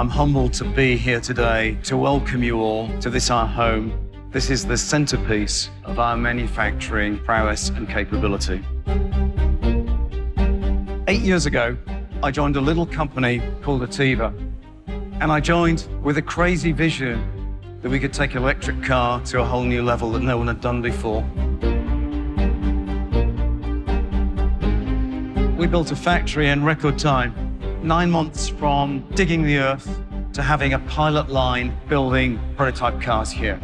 I'm humbled to be here today to welcome you all to this, our home. This is the centerpiece of our manufacturing prowess and capability. 8 years ago, I joined a little company called Ativa, and I joined with a crazy vision that we could take an electric car to a whole new level that no one had done before. We built a factory in record time, 9 months from digging the earth to having a pilot line building prototype cars here.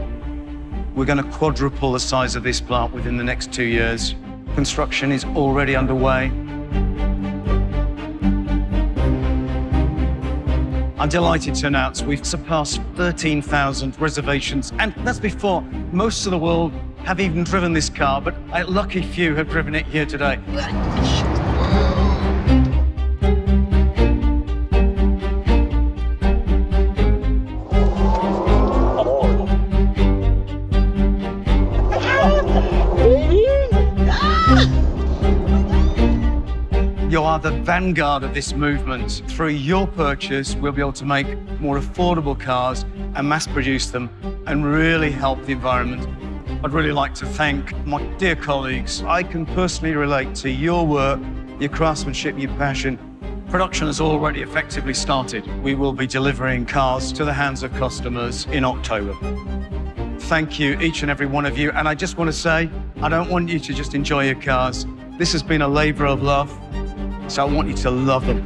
We're going to quadruple the size of this plant within the next 2 years. Construction is already underway. I'm delighted to announce we've surpassed 13,000 reservations, and that's before most of the world have even driven this car, but a lucky few have driven it here today. You are the vanguard of this movement. Through your purchase, we'll be able to make more affordable cars and mass produce them and really help the environment. I'd really like to thank my dear colleagues. I can personally relate to your work, your craftsmanship, your passion. Production has already effectively started. We will be delivering cars to the hands of customers in October. Thank you, each and every one of you. And I just want to say, I don't want you to just enjoy your cars. This has been a labor of love. So I want you to love them.